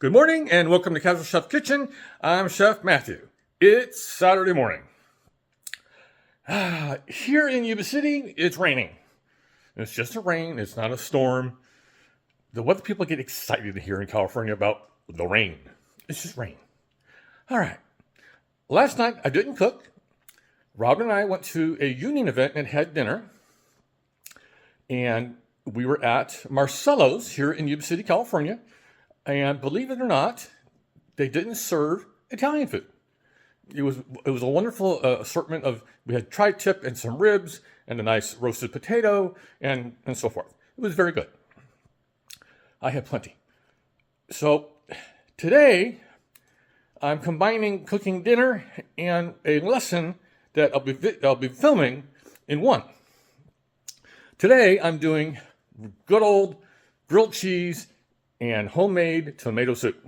Good morning and welcome to Casual Chef Kitchen. I'm Chef Matthew. It's Saturday morning. Here in Yuba City, it's raining. It's just a rain, it's not a storm. The weather people get excited here in California about the rain. It's just rain. All right. Last night, I didn't cook. Robin and I went to a union event and had dinner. And we were at Marcello's here in Yuba City, California. And believe it or not, they didn't serve Italian food. It was a wonderful assortment of, we had tri-tip and some ribs and a nice roasted potato and so forth. It was very good. I had plenty. So today, I'm combining cooking dinner and a lesson that I'll be filming in one. Today, I'm doing good old grilled cheese and homemade tomato soup.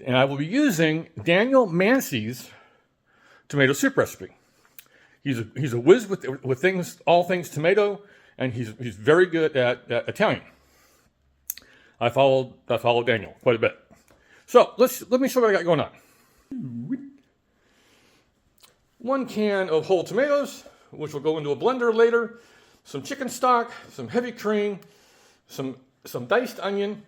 And I will be using Daniel Mancey's tomato soup recipe. He's a whiz with things, all things tomato, and he's very good at Italian. I followed Daniel quite a bit. So let me show you what I got going on. 1 can of whole tomatoes, which will go into a blender later. Some chicken stock, some heavy cream, some diced onion,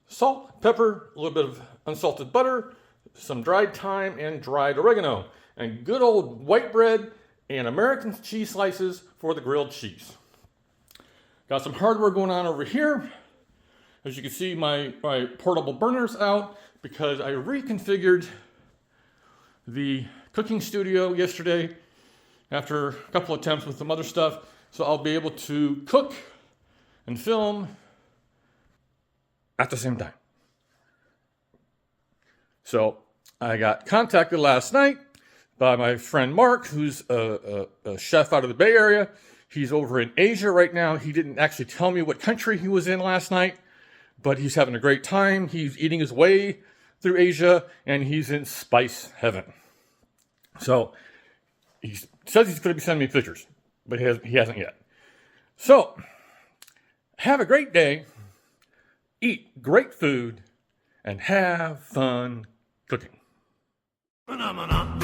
salt, pepper, a little bit of unsalted butter, some dried thyme and dried oregano, and good old white bread and American cheese slices for the grilled cheese. Got some hardware going on over here. As you can see, my portable burner's out because I reconfigured the cooking studio yesterday after a couple attempts with some other stuff. So I'll be able to cook and film at the same time. So I got contacted last night by my friend Mark, who's a chef out of the Bay Area. He's over in Asia right now. He didn't actually tell me what country he was in last night, but he's having a great time. He's eating his way through Asia, and he's in spice heaven. So he says he's going to be sending me pictures, but he hasn't yet. So have a great day. Eat great food and have fun cooking. Phenomena.